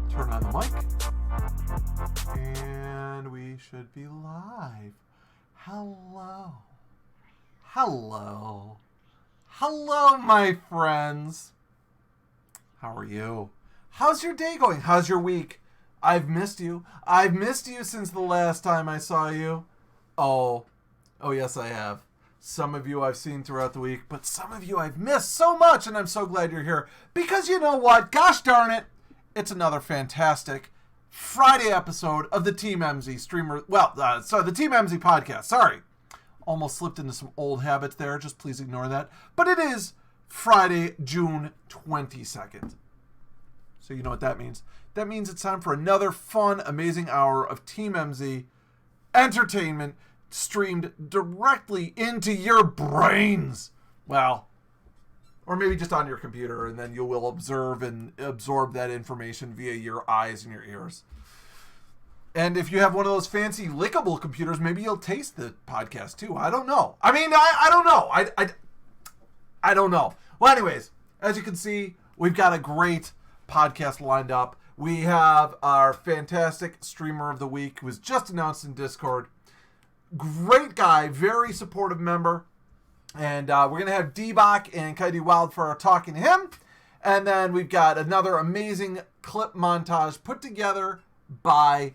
Turn on the mic. And we should be live. Hello. Hello. Hello, my friends. How are you? How's your day going? How's your week? I've missed you. I've missed you since the last time I saw you. Oh, yes, I have. Some of you I've seen throughout the week, but some of you I've missed so much, and I'm so glad you're here. Because you know what? Gosh darn it. It's another fantastic Friday episode of the TeamEmmsie streamer. The TeamEmmsie podcast. Sorry. Almost slipped into some old habits there. Just please ignore that. But it is Friday, June 22nd. So you know what that means. That means it's time for another fun, amazing hour of TeamEmmsie entertainment streamed directly into your brains. Well, or maybe just on your computer, and then you will observe and absorb that information via your eyes and your ears. And if you have one of those fancy lickable computers, maybe you'll taste the podcast too. I don't know. I mean, I don't know. I don't know. Well, anyways, as you can see, we've got a great podcast lined up. We have our fantastic streamer of the week who was just announced in Discord. Great guy, very supportive member. And we're going to have D-Bach and Coyote Wildfire talking to him. And then we've got another amazing clip montage put together by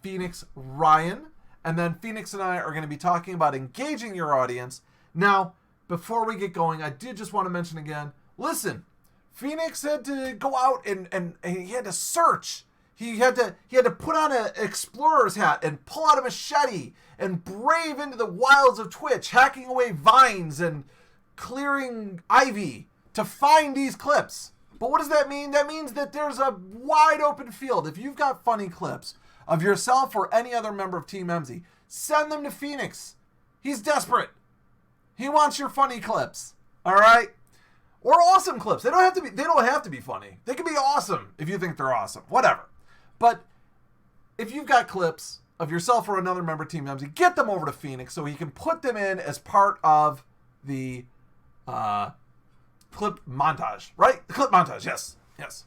Phoenix Ryan. And then Phoenix and I are going to be talking about engaging your audience. Now, before we get going, I did just want to mention again, listen, Phoenix had to go out and he had to search. He had to put on an explorer's hat and pull out a machete and brave into the wilds of Twitch, hacking away vines and clearing ivy to find these clips. But what does that mean? That means that there's a wide open field. If you've got funny clips of yourself or any other member of TeamEmmsie, send them to Phoenix. He's desperate. He wants your funny clips. All right? Or awesome clips. They don't have to be funny. They can be awesome if you think they're awesome. Whatever. But if you've got clips of yourself or another member of TeamEmmsie, get them over to Phoenix so he can put them in as part of the clip montage. Right? The clip montage. Yes. Yes.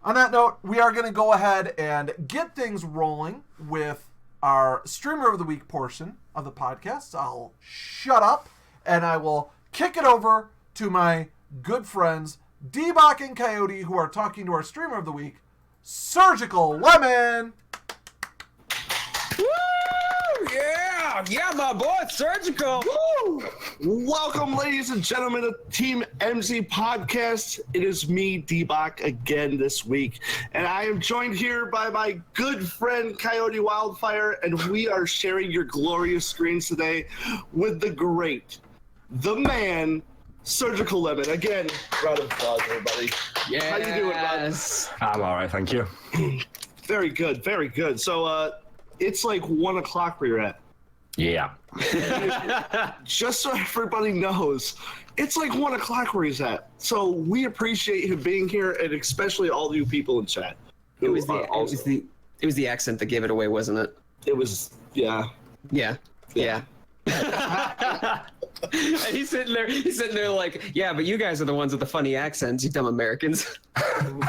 On that note, we are going to go ahead and get things rolling with our Streamer of the Week portion of the podcast. I'll shut up and I will kick it over to my good friends D-Bach and Coyote, who are talking to our Streamer of the Week, SurgicalLemon. Woo! Yeah, my boy, Surgical. Woo! Welcome, ladies and gentlemen, to TeamEmmsie podcast. It is me, D-Bach, again this week, and I am joined here by my good friend Coyote Wildfire, and we are sharing your glorious screens today with the great, the man, SurgicalLemon. Again, round of applause, everybody. Yes. How you doing, bud? I'm all right, thank you. Very good, very good. So, it's like 1 o'clock where you're at. Yeah. Just so everybody knows, it's like 1 o'clock where he's at. So we appreciate him being here, and especially all you people in chat. It was the accent that gave it away, wasn't it? It was, yeah. Yeah. He's sitting there like, yeah, but you guys are the ones with the funny accents, you dumb Americans.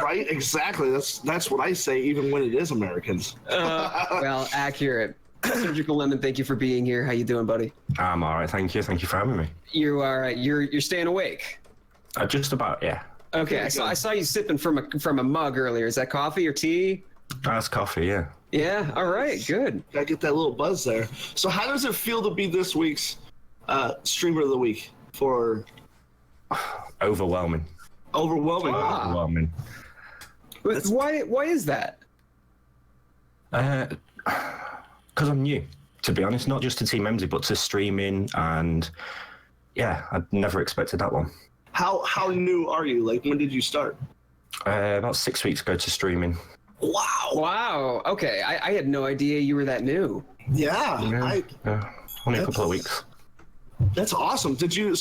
Right, exactly. That's what I say, even when it is Americans. Well, accurate. SurgicalLemon, thank you for being here. How you doing, buddy? I'm all right, thank you. Thank you for having me. You are. You're staying awake. Just about, yeah. Okay, I saw you sipping from a mug earlier. Is that coffee or tea? That's coffee, yeah. Yeah. All right. Good. Gotta get that little buzz there. So, how does it feel to be this week's Streamer of the Week? For Overwhelming. Overwhelming. Overwhelming. Why is that? Because I'm new, to be honest, not just to TeamEmmsie, but to streaming, and yeah, I never expected that one. How new are you? Like, when did you start? About 6 weeks ago to streaming. Wow. Okay, I had no idea you were that new. Yeah. Only a couple of weeks. That's awesome. Did you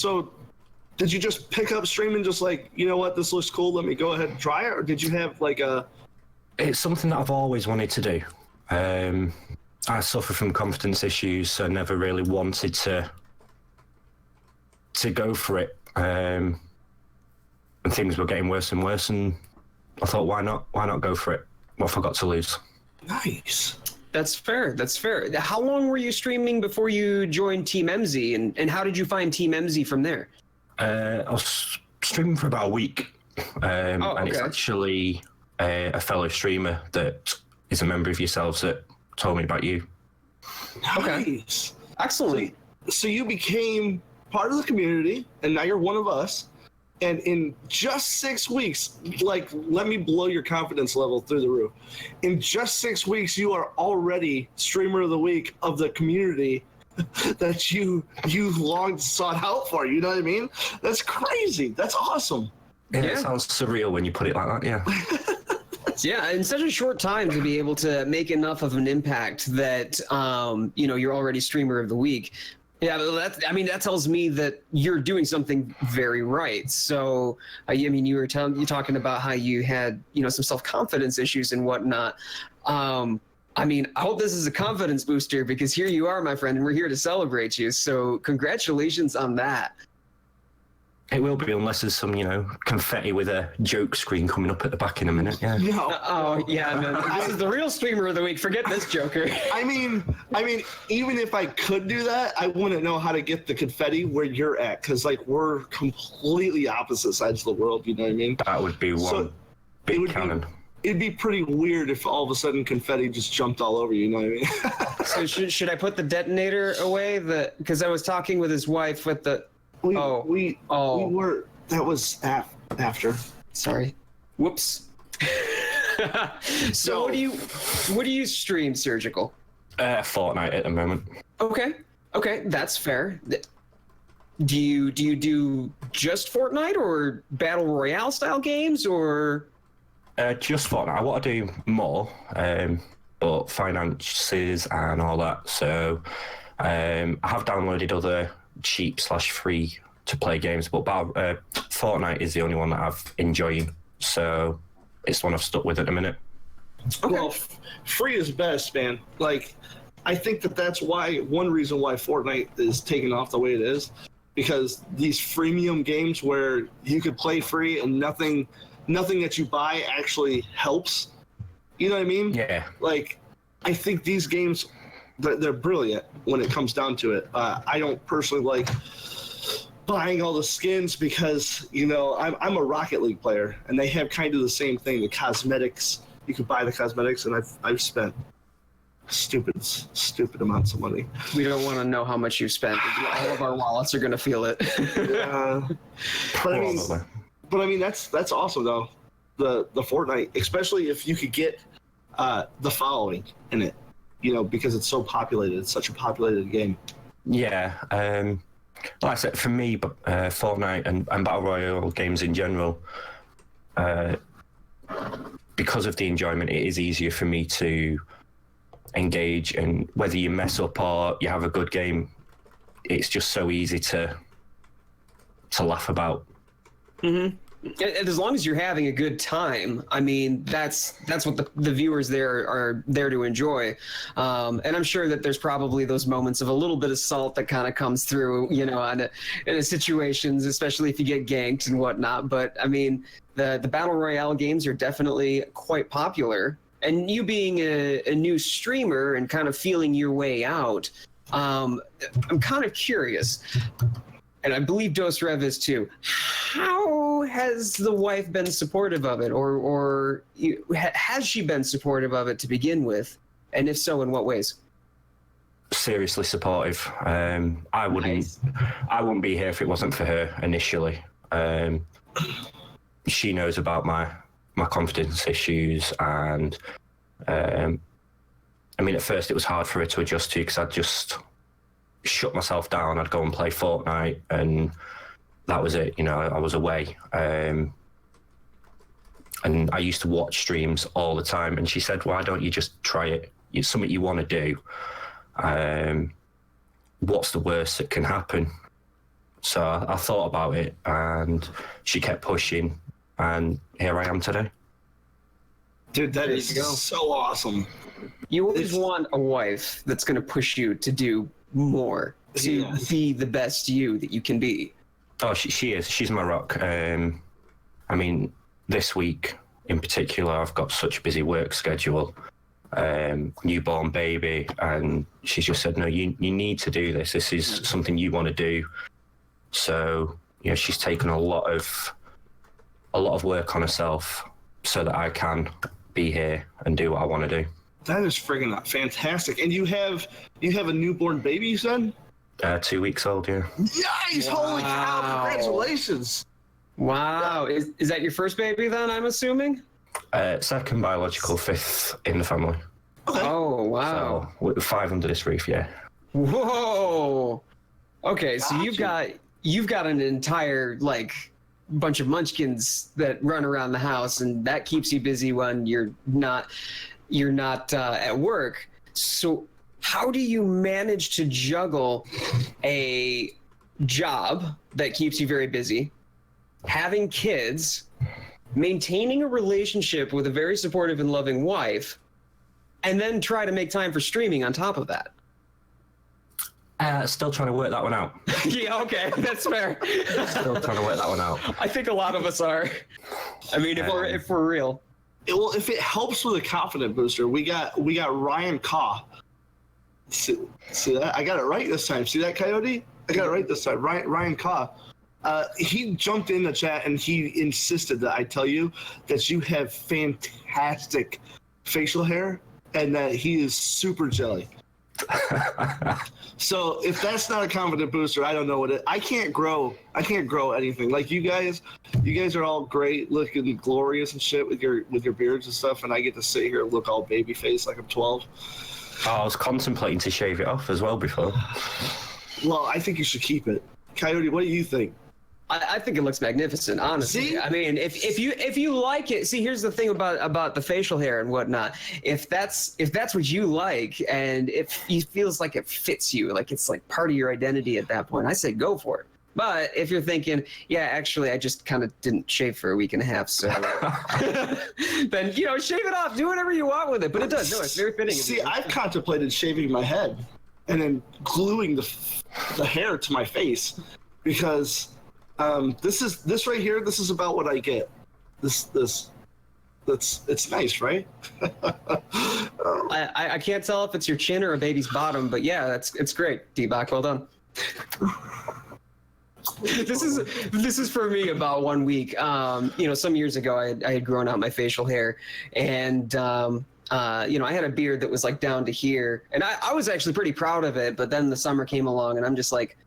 just pick up streaming, just like, you know what, this looks cool, let me go ahead and try it? Or did you have like a... It's something that I've always wanted to do. I suffer from confidence issues, so I never really wanted to go for it. and things were getting worse and worse, and I thought, why not go for it? What have I got to lose? Nice. That's fair. That's fair. How long were you streaming before you joined TeamEmmsie, and how did you find TeamEmmsie from there? I was streaming for about a week, and it's actually a fellow streamer that is a member of yourselves that told me about you. Nice. Excellent. So you became part of the community, and now you're one of us. And in just 6 weeks, like, let me blow your confidence level through the roof. In just 6 weeks, you are already streamer of the week of the community that you long sought out for. You know what I mean? That's crazy. That's awesome. Yeah, it sounds surreal when you put it like that. Yeah. Yeah, in such a short time to be able to make enough of an impact that you're already streamer of the week. Yeah, that tells me that you're doing something very right. So, you're talking about how you had, some self-confidence issues and whatnot. I hope this is a confidence booster, because here you are, my friend, and we're here to celebrate you. So congratulations on that. It will be, unless there's some, confetti with a joke screen coming up at the back in a minute. Yeah. No. This is the real streamer of the week. Forget this Joker. I mean, even if I could do that, I wouldn't know how to get the confetti where you're at, because we're completely opposite sides of the world. You know what I mean? That would be one big cannon. It'd be pretty weird if all of a sudden confetti just jumped all over you. You know what I mean? So should I put the detonator away? Because I was talking with his wife with the. We were. That was after. Sorry. Whoops. So what do you stream, Surgical? Fortnite at the moment. Okay, that's fair. Do you do just Fortnite or battle royale style games, or? Just Fortnite. I want to do more, but finances and all that. So I have downloaded other cheap/free to play games, but Fortnite is the only one that I've enjoyed, so it's the one I've stuck with at the minute. Okay. Well, free is best, man. I think that's one reason why Fortnite is taking off the way it is, because these freemium games where you could play free and nothing that you buy actually helps. You know what I mean? Yeah. I think these games, they're brilliant when it comes down to it. I don't personally like buying all the skins because, I'm a Rocket League player, and they have kind of the same thing, the cosmetics. You can buy the cosmetics, and I've spent stupid amounts of money. We don't want to know how much you've spent. All of our wallets are going to feel it. Yeah. But that's awesome, though. The Fortnite, especially if you could get the following in it. Because it's so populated. It's such a populated game. Yeah. Like I said, for me, Fortnite and Battle Royale games in general, because of the enjoyment, it is easier for me to engage. And whether you mess up or you have a good game, it's just so easy to laugh about. Mm-hmm. And as long as you're having a good time, that's what the viewers there are there to enjoy. And I'm sure that there's probably those moments of a little bit of salt that kind of comes through, in situations, especially if you get ganked and whatnot. But the Battle Royale games are definitely quite popular. And you being a new streamer and kind of feeling your way out, I'm kind of curious. And I believe Dos Rev is too. How has the wife been supportive of it, or has she been supportive of it to begin with? And if so, in what ways? Seriously supportive. I wouldn't be here if it wasn't for her initially. She knows about my confidence issues, and at first it was hard for her to adjust to, because I'd just shut myself down. I'd go and play Fortnite, and that was it. I was away. And I used to watch streams all the time, and she said, why don't you just try it? It's something you want to do. What's the worst that can happen? So I thought about it, and she kept pushing, and here I am today. Dude, that is so awesome. You always want a wife that's going to push you to do more, to be the best you that you can be. Oh, she is. She's my rock. I mean, this week in particular, I've got such a busy work schedule, newborn baby, and she's just said, no, you need to do this. This is something you want to do. So, you know, she's taken a lot of work on herself so that I can be here and do what I want to do. That is friggin' fantastic. And you have a newborn baby, you said? 2 weeks old, yeah. Nice! Wow. Holy cow! Congratulations! Wow. Is that your first baby then, I'm assuming? Second biological, fifth in the family. Okay. Oh, wow. So, with 5 under this roof, yeah. Whoa. Okay, so Gotcha. you've got an entire like bunch of munchkins that run around the house, and that keeps you busy when you're not at work. So how do you manage to juggle a job that keeps you very busy, having kids, maintaining a relationship with a very supportive and loving wife, and then try to make time for streaming on top of that? Still trying to work that one out. Yeah, okay, that's fair. Still trying to work that one out. I think a lot of us are. I mean, if we're real. Well, if it helps with a confidence booster, we got Ryan Kaw. See that? I got it right this time. See that, Coyote? I got it right this time. Ryan Kaw. He jumped in the chat and he insisted that I tell you that you have fantastic facial hair and that he is super jelly. So if that's not a confident booster, I don't know what it. I can't grow anything. Like you guys are all great, looking glorious and shit with your beards and stuff, and I get to sit here and look all baby face like I'm 12. Oh, I was contemplating to shave it off as well before. Well, I think you should keep it. Coyote, what do you think? I think it looks magnificent, honestly. See? I mean, if you like it, see, here's the thing about the facial hair and whatnot. If that's what you like, and if it feels like it fits you, like it's like part of your identity at that point, I say go for it. But if you're thinking, yeah, actually, I just kind of didn't shave for a week and a half, so then shave it off, do whatever you want with it. But it does, no, it's very fitting. See, I've contemplated shaving my head and then gluing the hair to my face because. This right here. This is about what I get. It's nice, right? I can't tell if it's your chin or a baby's bottom, but yeah, it's great. D-Bach, well done. This is for me about 1 week. Some years ago I had grown out my facial hair, and I had a beard that was like down to here, and I was actually pretty proud of it. But then the summer came along, and I'm just like,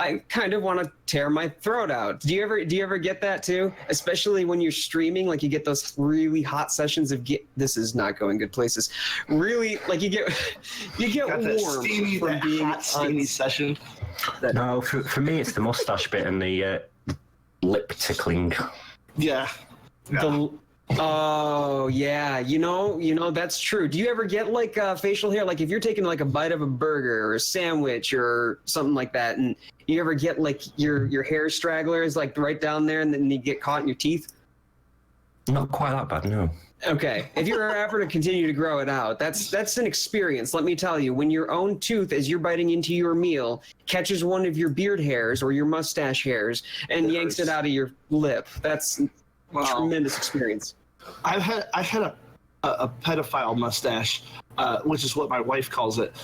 I kind of want to tear my throat out. Do you ever get that too? Especially when you're streaming, like you get those really hot sessions of this is not going good places. Really, like you get warm from being hot, steamy session. No, for me it's the mustache bit and the lip tickling. Yeah. Oh yeah, that's true. Do you ever get like facial hair? Like if you're taking like a bite of a burger or a sandwich or something like that, and you ever get like your hair stragglers like right down there, and then you get caught in your teeth? Not quite that bad, no. Okay, if you're ever to continue to grow it out, that's an experience. Let me tell you, when your own tooth, as you're biting into your meal, catches one of your beard hairs or your mustache hairs and yanks it out of your lip, that's a tremendous experience. I've had a pedophile mustache, which is what my wife calls it.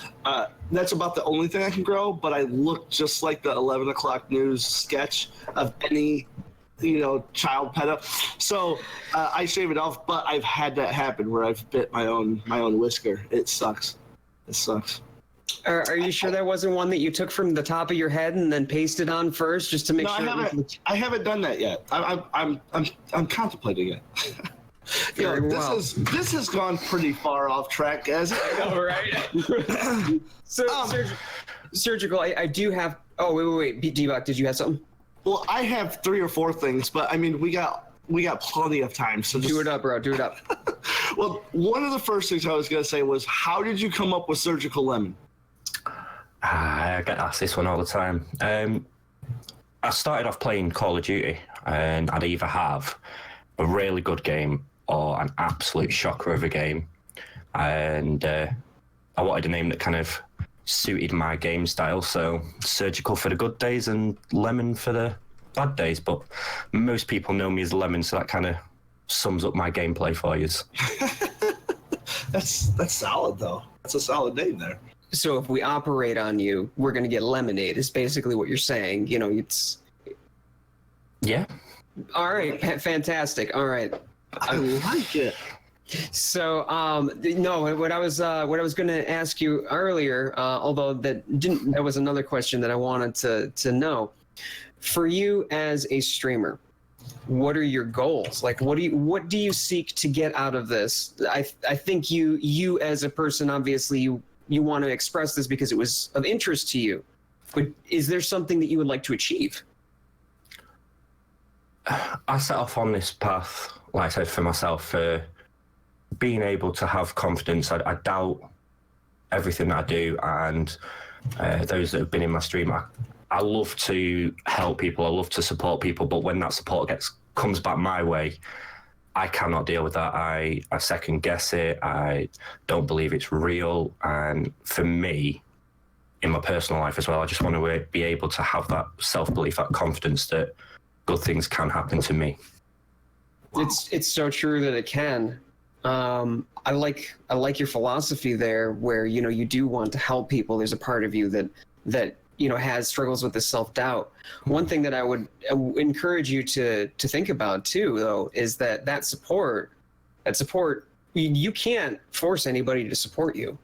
That's about the only thing I can grow, but I look just like the 11 o'clock news sketch of any, child pedo. So I shave it off, but I've had that happen where I've bit my own whisker. It sucks. It sucks. Are you sure that wasn't one that you took from the top of your head and then pasted on first, just to make sure? I haven't done that yet. I'm contemplating it. This has gone pretty far off track, guys. I know, right? So, Surgical, I do have. Oh, wait, D-Bach, did you have something? Well, I have 3 or 4 things, but I mean, we got plenty of time, so just do it up, bro. Do it up. Well, one of the first things I was gonna say was, how did you come up with SurgicalLemon? I get asked this one all the time. I started off playing Call of Duty, and I'd either have a really good game or an absolute shocker of a game. And I wanted a name that kind of suited my game style. So Surgical for the good days and Lemon for the bad days, but most people know me as Lemon, so that kind of sums up my gameplay for you. That's solid though. That's a solid name there. So if we operate on you, we're going to get lemonade. Is basically what you're saying. You know, it's Yeah. all right. Fantastic. All right. I like it. So, no, what I was going to ask you earlier, although that was another question that I wanted to know. For you as a streamer, what are your goals? Like, what do you seek to get out of this? I think you as a person, obviously, you want to express this because it was of interest to you. But is there something that you would like to achieve? I set off on this path, like I said, for myself, for being able to have confidence. I doubt everything that I do, and those that have been in my stream, I love to help people. I love to support people, but when that support comes back my way, I cannot deal with that. I second guess it. I don't believe it's real. And for me, in my personal life as well, I just want to be able to have that self-belief, that confidence that good things can happen to me. It's so true that it can. I like your philosophy there, where you do want to help people. There's a part of you that has struggles with this self-doubt. One thing that I would encourage you to think about too, though, is that support, you can't force anybody to support you.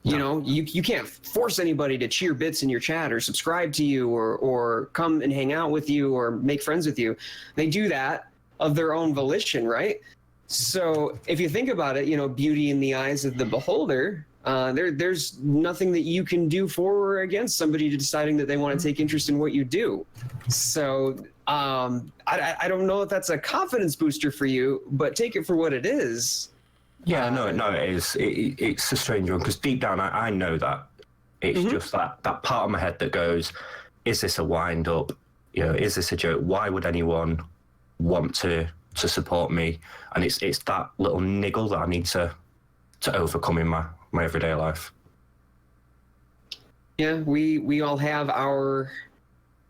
No. You can't force anybody to cheer bits in your chat or subscribe to you or come and hang out with you or make friends with you. They do that of their own volition, right? So if you think about it, beauty in the eyes of the beholder. There's nothing that you can do for or against somebody deciding that they want to take interest in what you do. So I don't know if that's a confidence booster for you, but take it for what it is. Yeah, no, it is. It's a strange one, because deep down I know that it's just that part of my head that goes, is this a wind up? Is this a joke? Why would anyone want to support me? And it's that little niggle that I need to overcome in my everyday life. Yeah, we all have our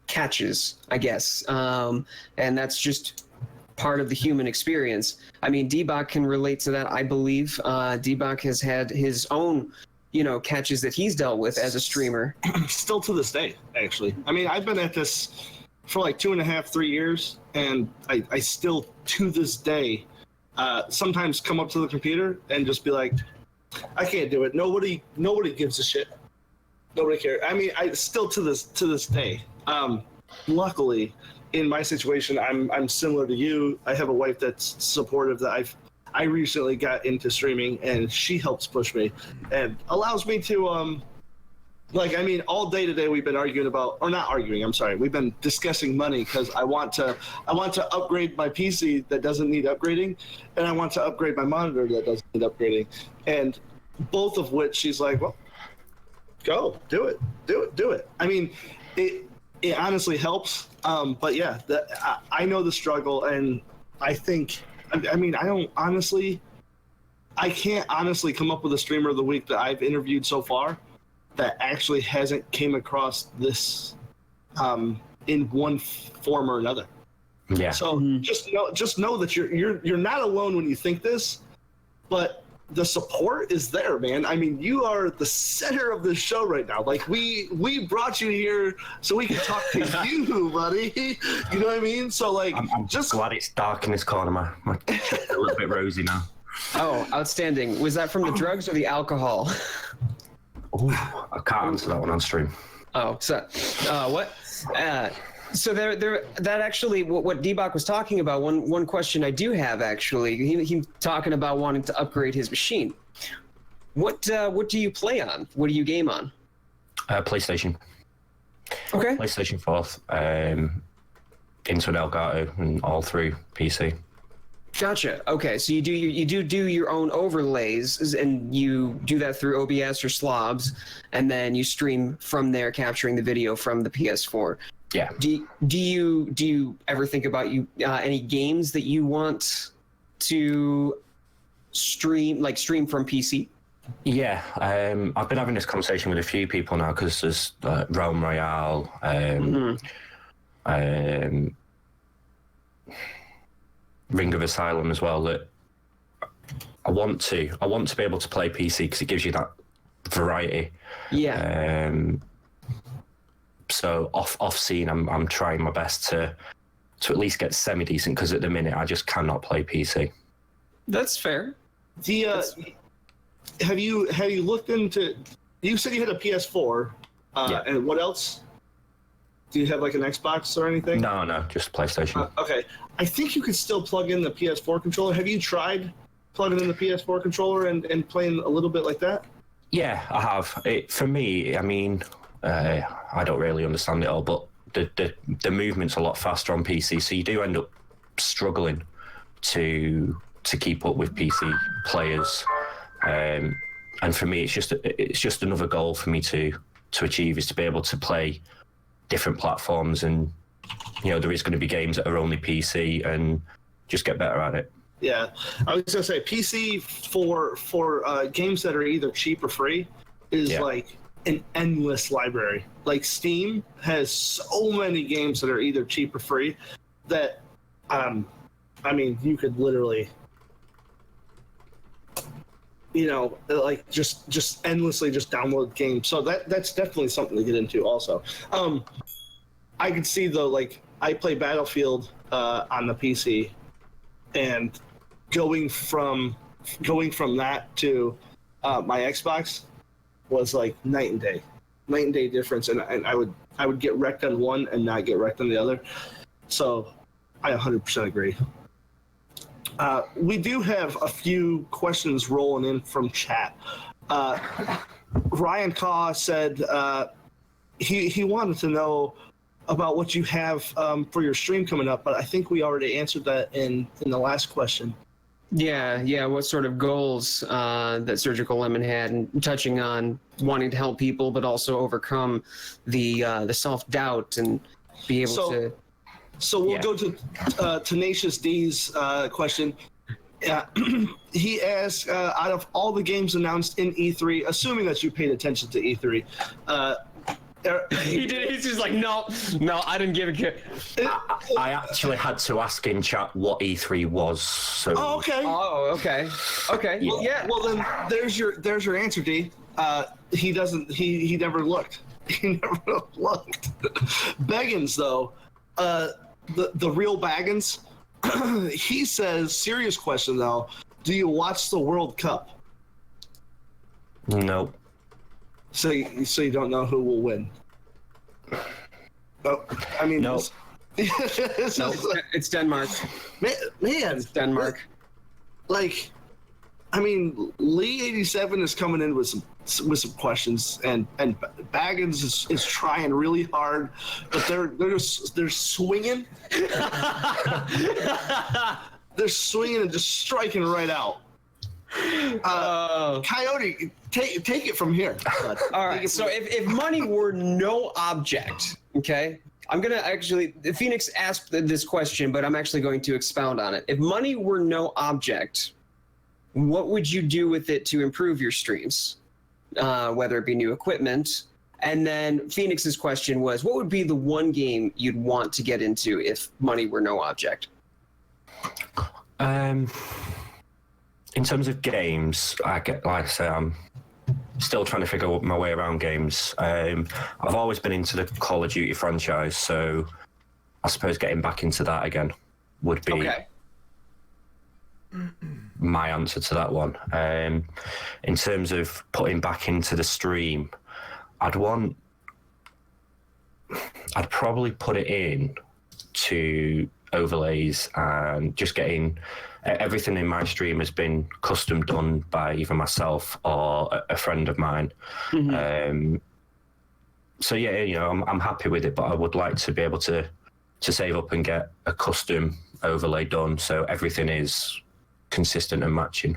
catches, I guess, and that's just part of the human experience. I mean, D-Bach can relate to that, I believe. D-Bach has had his own, catches that he's dealt with as a streamer. Still to this day, actually. I mean, I've been at this for like 2.5, 3 years, and I still, to this day, sometimes come up to the computer and just be like, I can't do it. Nobody gives a shit. Nobody cares. I mean, I still to this day. Luckily, in my situation, I'm similar to you. I have a wife that's supportive. That I recently got into streaming, and she helps push me and allows me to all day today we've been arguing about, or not arguing. I'm sorry. We've been discussing money because I want to upgrade my PC that doesn't need upgrading, and I want to upgrade my monitor that doesn't need upgrading, and both of which she's like, well, go do it. I mean, it honestly helps. But yeah, I know the struggle, and I think, I mean, I can't honestly come up with a streamer of the week that I've interviewed so far that actually hasn't came across this in one form or another. Yeah. So just know that you're not alone when you think this, but the support is there, man. I mean, you are the center of this show right now. Like, we brought you here so we can talk to you, buddy. You know what I mean? So like, I'm just glad it's dark in this corner. My cheek's a little bit rosy now. Oh, outstanding. Was that from the drugs or the alcohol? Ooh, I can't answer that one on stream. Oh, so what? So that actually, what D-Bach was talking about, one question I do have, actually, he talking about wanting to upgrade his machine. What do you play on? What do you game on? PlayStation. Okay. PlayStation 4, into an Elgato, and all through PC. Gotcha. Okay, so you do your own overlays, and you do that through OBS or slobs, and then you stream from there, capturing the video from the PS4. Yeah. Do you ever think about any games that you want to stream from PC? Yeah, I've been having this conversation with a few people now, because there's Realm Royale, Ring of Asylum as well that I want to be able to play PC because it gives you that variety. Yeah. So off scene, I'm trying my best to at least get semi decent because at the minute I just cannot play PC. That's fair. Have you looked into? You said you had a PS4, Yeah. and what else? Do you have like an Xbox or anything? No, just PlayStation. Okay, I think you could still plug in the PS4 controller. Have you tried plugging in the PS4 controller and playing a little bit like that? Yeah, I have. For me, I mean, I don't really understand it all, but the movement's a lot faster on PC, so you do end up struggling to keep up with PC players. And for me, it's just another goal for me to achieve is to be able to play different platforms, and there is going to be games that are only PC, and just get better at it. Yeah, I was gonna say PC for games that are either cheap or free is like an endless library. Like Steam has so many games that are either cheap or free that, I mean, you could literally, like just endlessly just download games. So that's definitely something to get into. Also, I could see though, like I play Battlefield on the PC, and going from that to my Xbox was like night and day difference, and I would get wrecked on one and not get wrecked on the other. So I 100% agree. We do have a few questions rolling in from chat. Ryan Kaw said he wanted to know about what you have for your stream coming up, but I think we already answered that in the last question. Yeah. What sort of goals that SurgicalLemon had, and touching on wanting to help people, but also overcome the self-doubt and be able to. So we'll go to Tenacious D's question. He asked, out of all the games announced in E3, assuming that you paid attention to E3, he did. He's just like, no, I didn't give a care. I actually had to ask in chat what E3 was. So. Oh, okay. Yeah. Well, then there's your answer, D. He doesn't. He never looked. He never looked. Baggins, though, the real Baggins, he says, serious question though. Do you watch the World Cup? No. So you don't know who will win? Oh, I mean, no. It's Denmark. Man, it's Denmark. Like, I mean, Lee 87 is coming in with some questions, and Baggins is trying really hard, but they're swinging. They're swinging and just striking right out. Coyote, take it from here. All right. So if money were no object, okay, I'm gonna actually. Phoenix asked this question, but I'm actually going to expound on it. If money were no object, what would you do with it to improve your streams? Whether it be new equipment. And then Phoenix's question was, what would be the one game you'd want to get into if money were no object? In terms of games, like I say, I'm still trying to figure my way around games. I've always been into the Call of Duty franchise, so I suppose getting back into that again would be my answer to that one. In terms of putting back into the stream, I'd probably put it in to overlays and just getting everything in my stream has been custom done by either myself or a friend of mine. Mm-hmm. So yeah, I'm happy with it, but I would like to be able to save up and get a custom overlay done so everything is consistent and matching.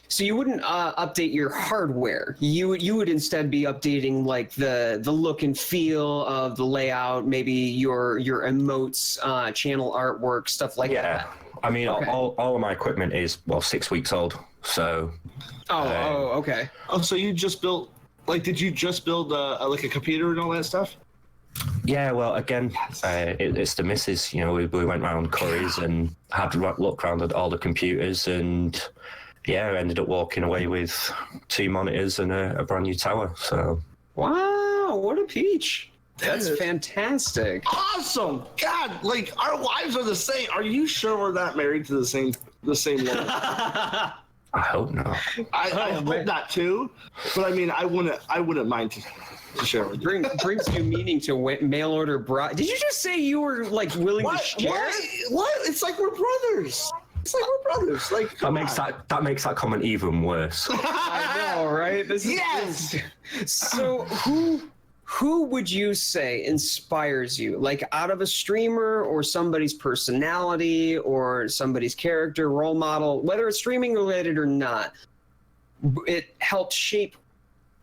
So you wouldn't update your hardware. You would instead be updating like the look and feel of the layout, maybe your emotes, channel artwork, stuff like that. I mean, all of my equipment is 6 weeks old. So. Okay. Oh, so you just built? Like, did you just build like a computer and all that stuff? Yeah, well, again, it's the missus. You know, we went round Curry's and had a look around at all the computers, and yeah, ended up walking away with 2 monitors and a brand new tower. So Wow, what a peach! That's fantastic. Awesome. God, like our wives are the same. Are you sure we're not married to the same woman? I hope not. I hope not too. But I mean, I wouldn't mind to share with you. Brings new meaning to mail order bride. Did you just say you were like willing to share? What? It's like we're brothers. Like That makes that comment even worse. I know, right? This is yes. So who would you say inspires you? Like out of a streamer or somebody's personality or somebody's character, role model, whether it's streaming related or not, it helped shape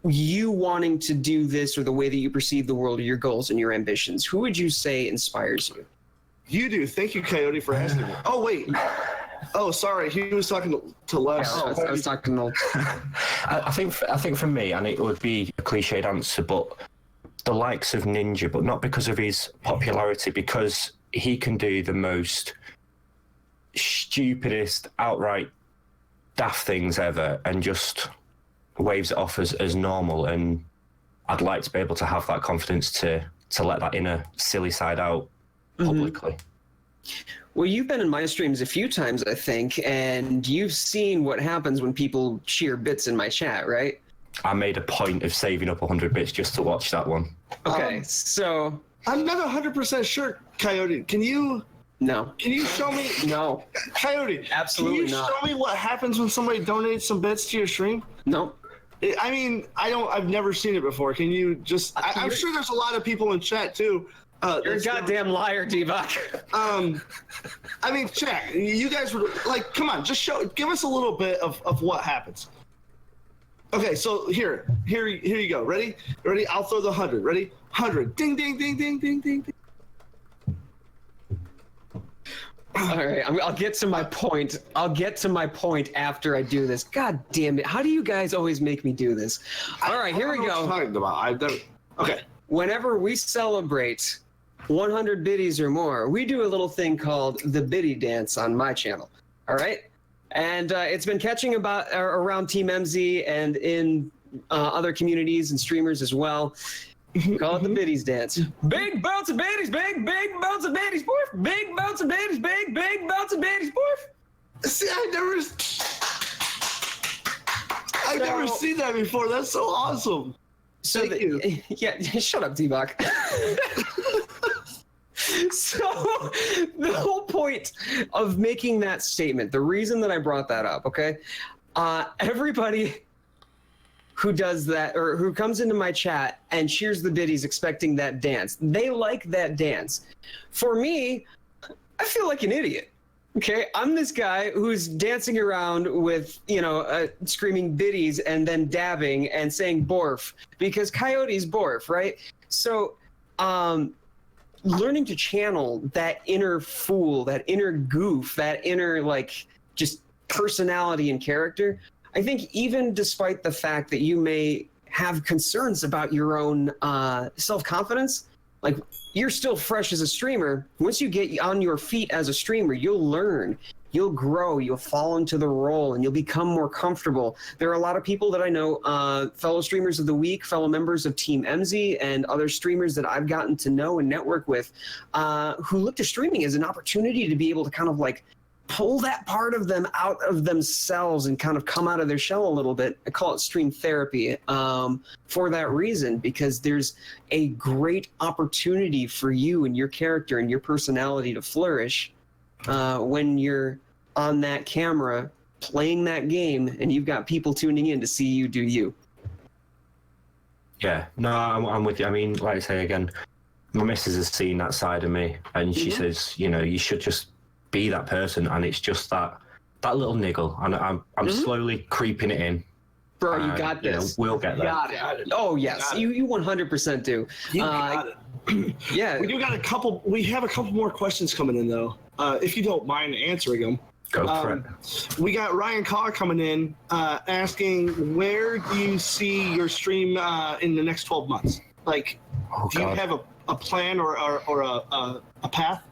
you wanting to do this or the way that you perceive the world or your goals and your ambitions. Who would you say inspires you? You do. Thank you, Coyote, for asking me. Oh, wait. Oh, sorry. He was talking to Les. Yeah, I was talking to... I think for me, and it would be a cliched answer, but the likes of Ninja, but not because of his popularity, because he can do the most stupidest, outright daft things ever and just waves it off as normal. And I'd like to be able to have that confidence to let that inner silly side out publicly. Well, you've been in my streams a few times, I think, and you've seen what happens when people cheer bits in my chat, right? I made a point of saving up 100 bits just to watch that one. Okay, so... I'm not 100% sure, Coyote. Can you show me? No. Coyote, Absolutely can you not. show me what happens when somebody donates some bits to your stream? No. I mean, I've never seen it before. Can you just... I'm sure there's a lot of people in chat, too. You're a goddamn liar, D-Bach. I mean, chat, you guys were... Like, come on, just give us a little bit of what happens. Okay, so here you go. Ready? I'll throw the 100. Ready? 100. Ding, ding, ding, ding, ding, ding, ding. All right, I'll get to my point. I'll get to my point after I do this. God damn it. How do you guys always make me do this? All right, here we go. What you're talking about. Okay. Whenever we celebrate 100 biddies or more, we do a little thing called the biddy dance on my channel. All right? And it's been catching around TeamEmmsie and in other communities and streamers as well. Call it the biddies dance. Big bounce of biddies, big bounce of biddies, boy. Big bounce of biddies, big bounce of biddies, boy. See, I've never seen that before. That's so awesome. So Thank you. Yeah, shut up, D-Bach. So the whole point of making that statement, the reason that I brought that up, okay? Everybody who does that or who comes into my chat and cheers the biddies expecting that dance, they like that dance. For me, I feel like an idiot. Okay, I'm this guy who's dancing around with, screaming biddies and then dabbing and saying borf because Coyote's borf, right? So, learning to channel that inner fool, that inner goof, that inner, just personality and character, I think even despite the fact that you may have concerns about your own self-confidence, you're still fresh as a streamer. Once you get on your feet as a streamer, you'll learn, you'll grow, you'll fall into the role, and you'll become more comfortable. There are a lot of people that I know, fellow streamers of the week, fellow members of TeamEmmsie, and other streamers that I've gotten to know and network with, who look to streaming as an opportunity to be able to kind of pull that part of them out of themselves and kind of come out of their shell a little bit. I call it stream therapy for that reason, because there's a great opportunity for you and your character and your personality to flourish when you're on that camera playing that game and you've got people tuning in to see you do you. Yeah, no, I'm with you. I mean, like I say again, my missus has seen that side of me, and she says, you should just be that person, and it's just that little niggle, and I'm slowly creeping it in. Bro, you got this. We'll get there. Got it. Oh yes, you 100% do. You got it. Yeah. We have a couple more questions coming in though. If you don't mind answering them. Go for it. We got Ryan Carr coming in asking, where do you see your stream in the next 12 months? Do you have a plan or a path?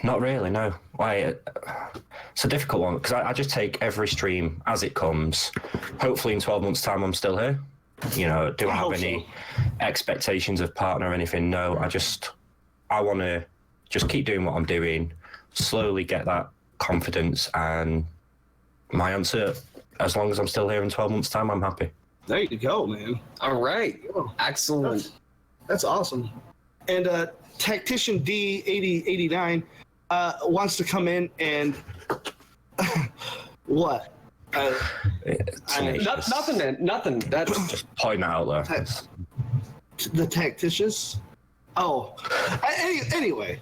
Not really, no. It's a difficult one because I just take every stream as it comes. Hopefully, in 12 months' time, I'm still here. You know, do I have any expectations of partner or anything? No, I want to just keep doing what I'm doing, slowly get that confidence, and my answer, as long as I'm still here in 12 months' time, I'm happy. There you go, man. All right. Excellent. That's awesome. And Tactician D8089 wants to come in and what? Nothing, man. Nothing. That's just point that out there. The Tacticians? Oh. Anyway.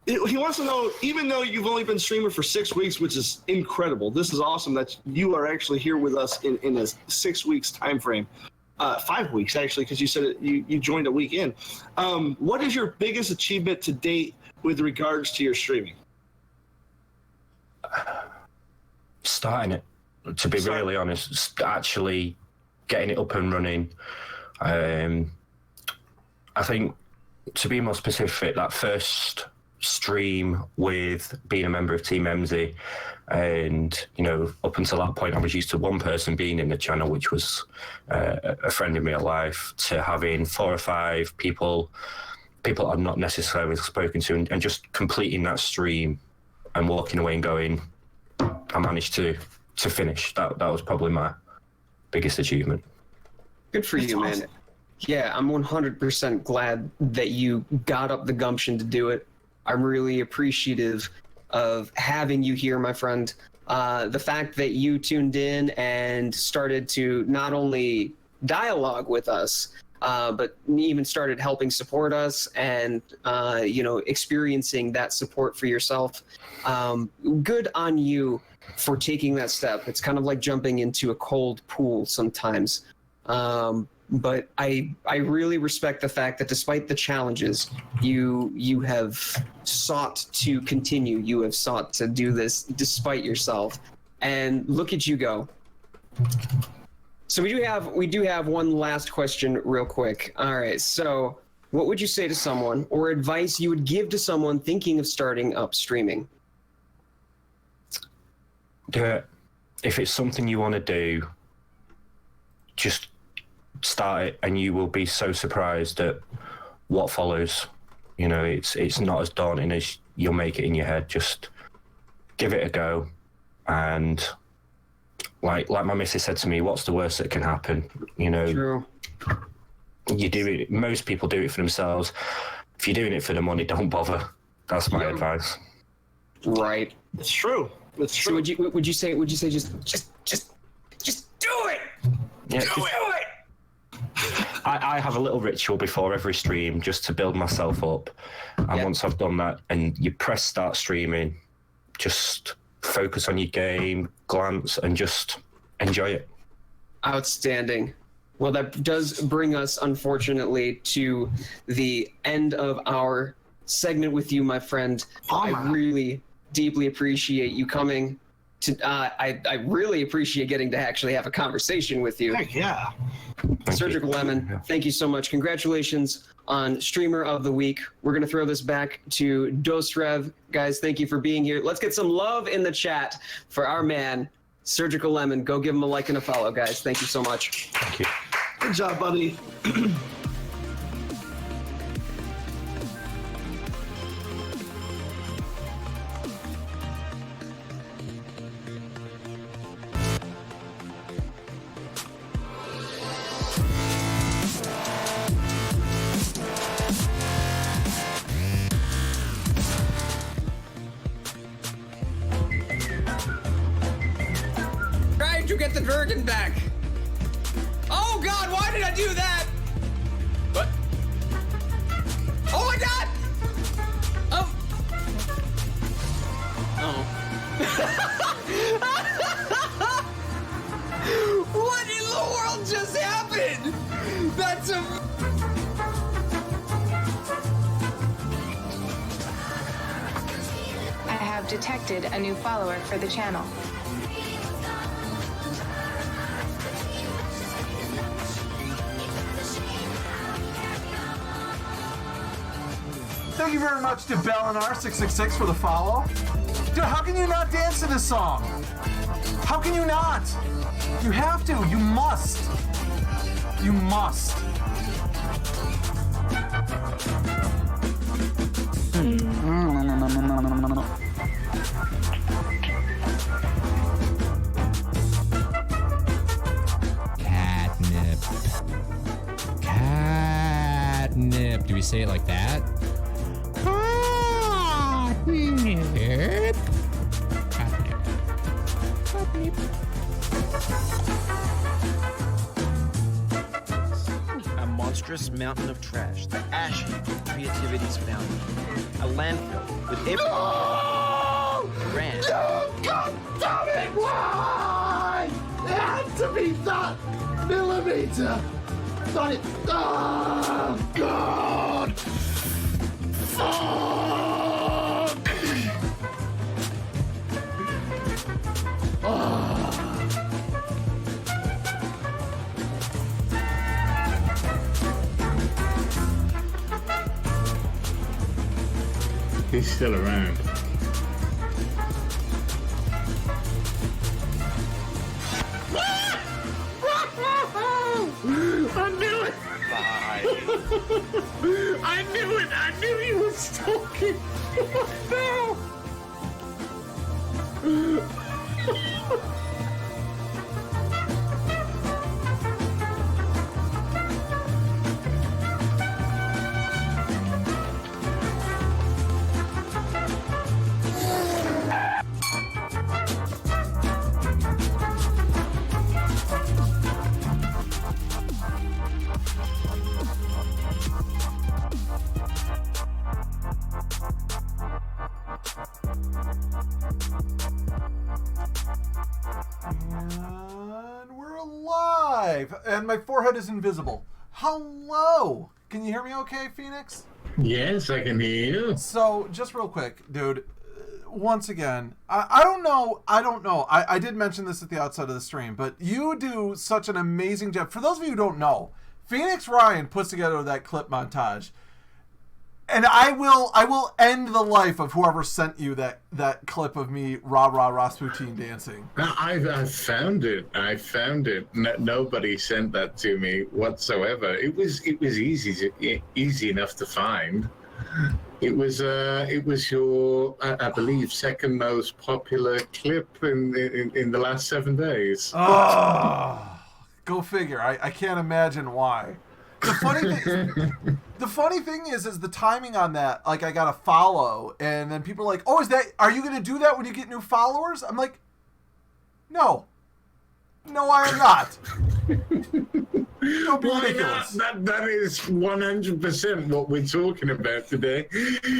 He wants to know, even though you've only been streaming for 6 weeks, which is incredible, this is awesome that you are actually here with us in a 6 weeks time frame. 5 weeks, actually, because you said you joined a week in. What is your biggest achievement to date with regards to your streaming? Starting it, to be really honest, actually getting it up and running. I think, to be more specific, that first stream with being a member of TeamEmmmmsie, and you know, up until that point I was used to one person being in the channel, which was a friend in real life, to having 4 or 5 people I've not necessarily spoken to, and just completing that stream and walking away and going, I managed to finish. That was probably my biggest achievement. good for you, man. Yeah, I'm 100% glad that you got up the gumption to do it. I'm really appreciative of having you here, my friend. The fact that you tuned in and started to not only dialogue with us, but even started helping support us and, experiencing that support for yourself. Good on you for taking that step. It's kind of like jumping into a cold pool sometimes. But I really respect the fact that despite the challenges, you have sought to continue. You have sought to do this despite yourself, and look at you go. So we do have one last question real quick. All right. So what would you say to someone, or advice you would give to someone thinking of starting up streaming? Do it. If it's something you want to do, just start it, and you will be so surprised at what follows. You know, it's not as daunting as you'll make it in your head. Just give it a go, and like my missus said to me, what's the worst that can happen? You know, True. You do it. Most people do it for themselves. If you're doing it for the money, don't bother. That's my advice. Right. It's true. It's true. So would you say just do it? Yeah, Do it. I have a little ritual before every stream just to build myself up. And once I've done that, and you press start streaming, just focus on your game, glance, and just enjoy it. Outstanding. Well, that does bring us, unfortunately, to the end of our segment with you, my friend. I really deeply appreciate you coming. I really appreciate getting to actually have a conversation with you. Heck yeah. SurgicalLemon, thank you so much. Congratulations on Streamer of the Week. We're going to throw this back to Dostrev. Guys, thank you for being here. Let's get some love in the chat for our man, SurgicalLemon. Go give him a like and a follow, guys. Thank you so much. Thank you. Good job, buddy. Trying to get the Durgan back. Oh God, why did I do that? What? Oh my God! Oh. What in the world just happened? That's a... I have detected a new follower for the channel. Thank you very much to Bellinar666 for the follow. Dude, how can you not dance to this song? How can you not? You have to. You must. You must. Catnip. Catnip. Do we say it like that? Catnip. Catnip. Catnip. A monstrous mountain of trash, the ash heap of creativity's fountain. A landfill with every brand. God damn it! Why? It had to be that millimeter. That it. Oh God! Fuck! He's still around. I knew it! I knew it! I knew he was talking! No! And we're alive. And my forehead is invisible. Hello. Can you hear me okay, Phoenix? Yes, I can hear you. So, just real quick, dude. Once again, I don't know. I did mention this at the outset of the stream, but you do such an amazing job. For those of you who don't know, Phoenix Ryan puts together that clip montage. And I will end the life of whoever sent you that clip of me rah rah Rasputin dancing. I found it. I found it. Nobody sent that to me whatsoever. It was easy enough to find. It was your I believe second most popular clip in the last 7 days. Oh, go figure. I can't imagine why. The funny thing is the timing on that. Like, I got a follow, and then people are like, "Oh, are you going to do that when you get new followers?" I'm like, "No, I am not." Don't be ridiculous. That is 100% what we're talking about today.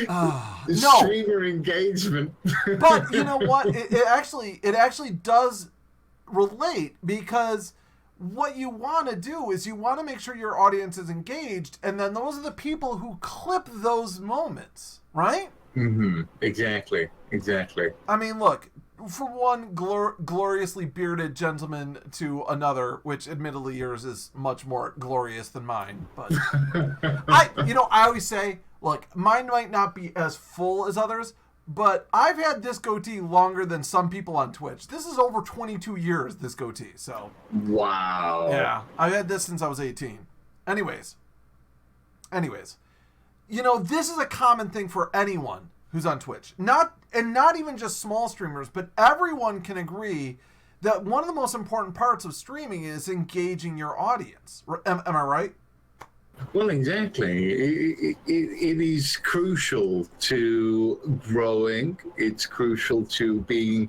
No. Streamer engagement. But you know what? It actually does relate, because what you want to do is you want to make sure your audience is engaged, and then those are the people who clip those moments, right? Mm-hmm. Exactly. I mean, look, for one gloriously bearded gentleman to another, which admittedly yours is much more glorious than mine, but I always say, look, mine might not be as full as others, but I've had this goatee longer than some people on Twitch. This is over 22 years, this goatee, so. Wow. Yeah, I've had this since I was 18. Anyways. You know, this is a common thing for anyone who's on Twitch. Not even just small streamers, but everyone can agree that one of the most important parts of streaming is engaging your audience. Am I right? Well, exactly. It is crucial to growing. It's crucial to to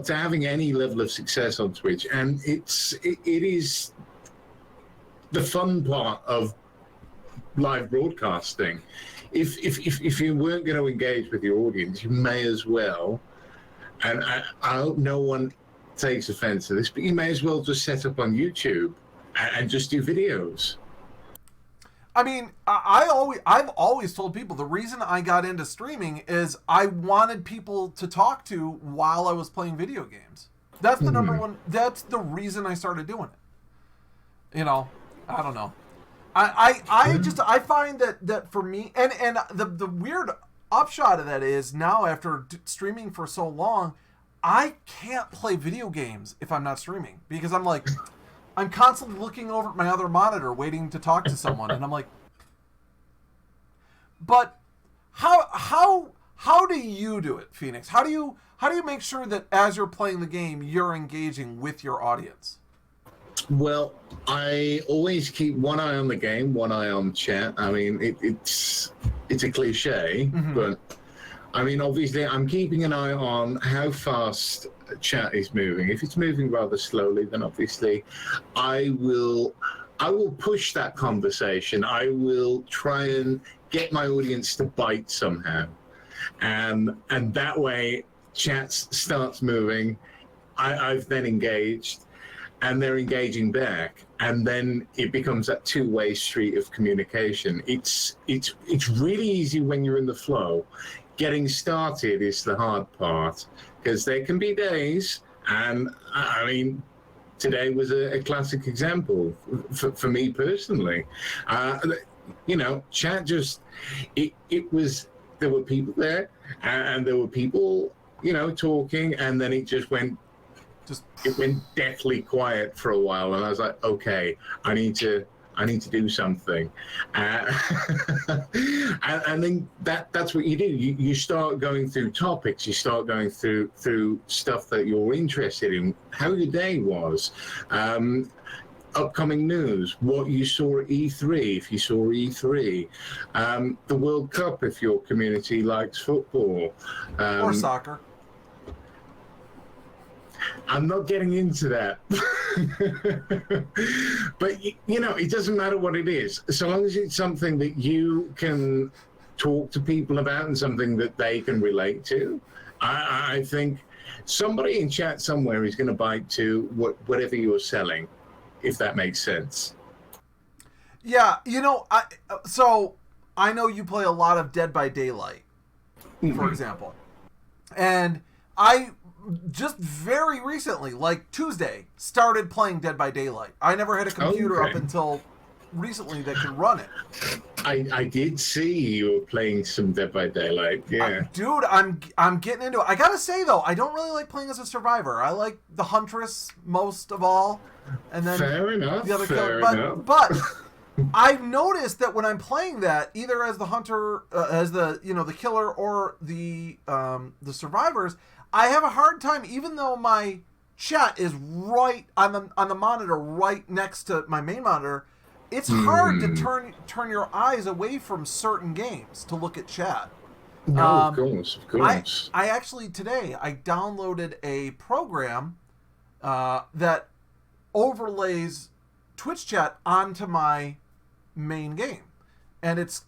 having any level of success on Twitch, and it is the fun part of live broadcasting. If you weren't going to engage with your audience, you may as well. And I hope no one takes offense to this, but you may as well just set up on YouTube and just do videos. I mean, I've always told people the reason I got into streaming is I wanted people to talk to while I was playing video games. That's the number one. That's the reason I started doing it. You know, I don't know. I find that for me, and the weird upshot of that is now after streaming for so long, I can't play video games if I'm not streaming because I'm constantly looking over at my other monitor waiting to talk to someone, and I'm like, but how do you do it, Phoenix? How do you make sure that as you're playing the game, you're engaging with your audience? Well, I always keep one eye on the game, one eye on chat. I mean, it's a cliche, but I mean, obviously, I'm keeping an eye on how fast chat is moving. If it's moving rather slowly, then obviously, I will push that conversation. I will try and get my audience to bite somehow, and that way, chat starts moving. I've then engaged. And they're engaging back, and then it becomes that two-way street of communication. It's really easy when you're in the flow. Getting started is the hard part because there can be days, and I mean, today was a classic example for me personally. Chat just it was there were people there, and there were people talking, and then it just went. It went deathly quiet for a while, and I was like, okay, I need to do something. And then that's what you do. You start going through topics. You start going through stuff that you're interested in, how your day was, upcoming news, what you saw at E3, if you saw E3, the World Cup, if your community likes football. Or soccer. I'm not getting into that. But, it doesn't matter what it is. So long as it's something that you can talk to people about and something that they can relate to, I think somebody in chat somewhere is going to bite to whatever you're selling, if that makes sense. Yeah, I know you play a lot of Dead by Daylight, for example. And I just very recently, like Tuesday, started playing Dead by Daylight. I never had a computer up until recently that could run it. I did see you were playing some Dead by Daylight. Yeah, dude, I'm getting into it. I gotta say though, I don't really like playing as a survivor. I like the Huntress most of all, and then fair enough. The other killer. But I've noticed that when I'm playing that, either as the hunter, as the the killer, or the survivors, I have a hard time, even though my chat is right on the monitor, right next to my main monitor. It's hard to turn your eyes away from certain games to look at chat. No, of course. I actually today I downloaded a program that overlays Twitch chat onto my main game, and it's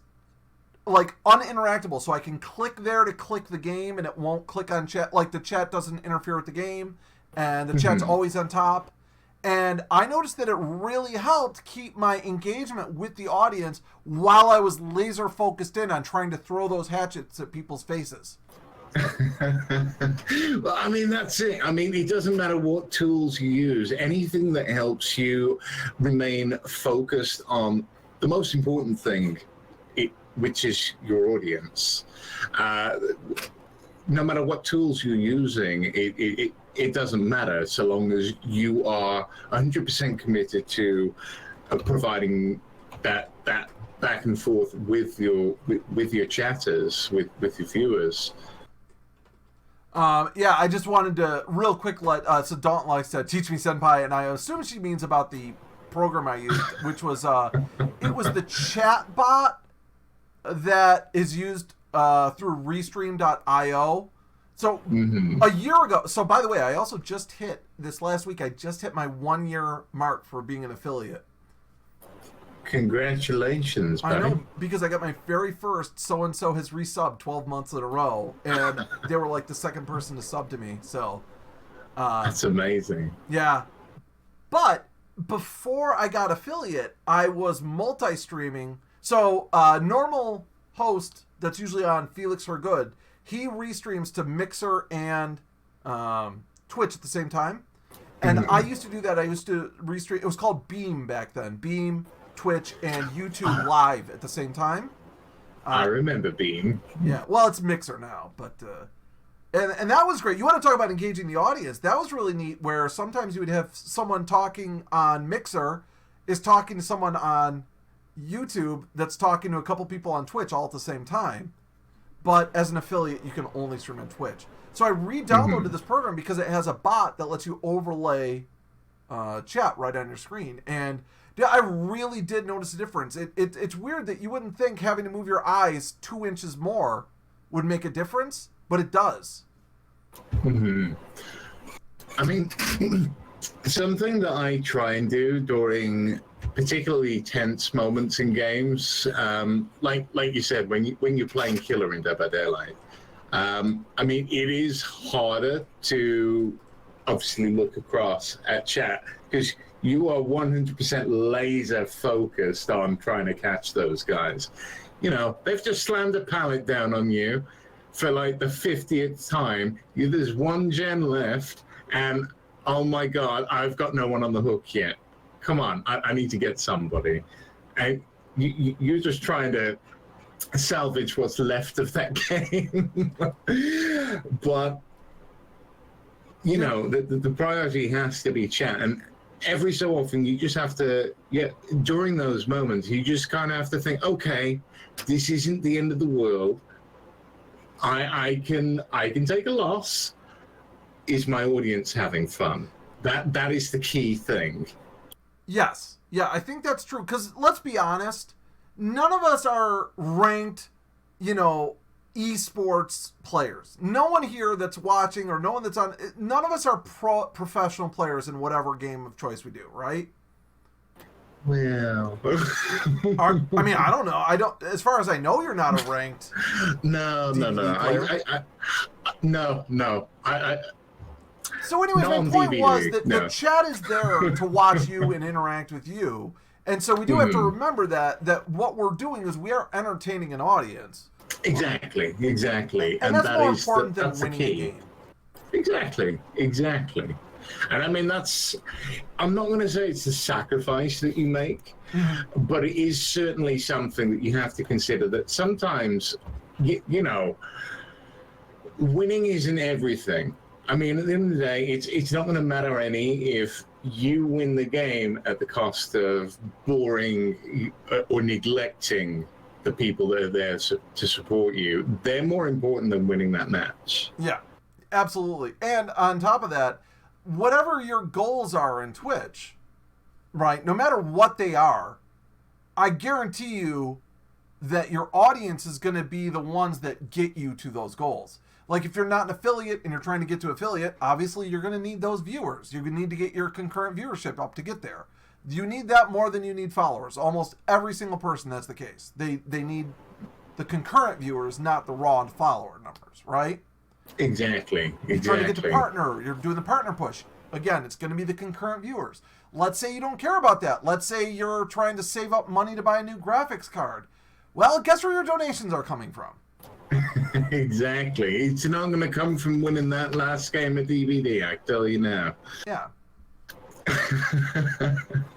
like uninteractable, so I can click there to click the game, and it won't click on chat. Like the chat doesn't interfere with the game, and the chat's always on top. And I noticed that it really helped keep my engagement with the audience while I was laser focused in on trying to throw those hatchets at people's faces. Well, I mean, that's it. I mean, it doesn't matter what tools you use. Anything that helps you remain focused on the most important thing, which is your audience. No matter what tools you're using, it doesn't matter so long as you are 100% committed to providing that back and forth with your chatters, with your viewers. Yeah, I just wanted to real quick so Dawn likes to teach me senpai, and I assume she means about the program I used, which was it was the chat bot that is used through Restream.io. So a year ago. So by the way, I also just hit this last week. I just hit my 1 year mark for being an affiliate. Congratulations, buddy. I know, because I got my very first so-and-so has resubbed 12 months in a row, and they were like the second person to sub to me. So that's amazing. Yeah, but before I got affiliate, I was multi-streaming. So normal host that's usually on Felix for Good, he restreams to Mixer and Twitch at the same time. And I used to do that. I used to restream. It was called Beam back then. Beam, Twitch and YouTube live at the same time. I remember being. Yeah, well, it's Mixer now, but and that was great. You want to talk about engaging the audience? That was really neat. Where sometimes you would have someone talking on Mixer is talking to someone on YouTube that's talking to a couple people on Twitch all at the same time. But as an affiliate, you can only stream on Twitch. So I re-downloaded this program because it has a bot that lets you overlay chat right on your screen. And I really did notice a difference. It's weird that you wouldn't think having to move your eyes 2 inches more would make a difference, but it does. I mean, something that I try and do during particularly tense moments in games, like you said, when you're playing Killer in Dead by Daylight, I mean, it is harder to obviously look across at chat because you are 100% laser focused on trying to catch those guys. You know, they've just slammed a pallet down on you for like the 50th time. There's one gen left, and oh my God, I've got no one on the hook yet. Come on, I need to get somebody. And you're just trying to salvage what's left of that game. But, you know, the priority has to be chat. And every so often you just have to, during those moments, you just kind of have to think, okay, this isn't the end of the world. I can take a loss. Is my audience having fun? That is the key thing. Yes. Yeah, I think that's true. Because let's be honest, none of us are ranked, you know, esports players. No one here that's watching or no one that's on, none of us are professional players in whatever game of choice we do, right? Well, I mean, I don't know. I don't. As far as I know, you're not a ranked. No. So, anyways, my point was that the chat is there to watch you and interact with you, and so we do have to remember that what we're doing is we are entertaining an audience. Exactly, and that's more important than winning a game. Exactly. And I mean, I'm not going to say it's a sacrifice that you make, but it is certainly something that you have to consider, that sometimes, you know, winning isn't everything. I mean, at the end of the day, it's not going to matter any if you win the game at the cost of boring or neglecting the people that are there to support you. They're more important than winning that match. Yeah, absolutely. And on top of that, whatever your goals are in Twitch, right, no matter what they are, I guarantee you that your audience is going to be the ones that get you to those goals. Like if you're not an affiliate and you're trying to get to affiliate, obviously you're going to need those viewers. You're going to need to get your concurrent viewership up to get there. You need that more than you need followers. Almost every single person, that's the case. They need the concurrent viewers, not the raw follower numbers, right? Exactly. You're trying to get the partner. You're doing the partner push. Again, it's going to be the concurrent viewers. Let's say you don't care about that. Let's say you're trying to save up money to buy a new graphics card. Well, guess where your donations are coming from? Exactly. It's not going to come from winning that last game of DVD, I tell you now. Yeah.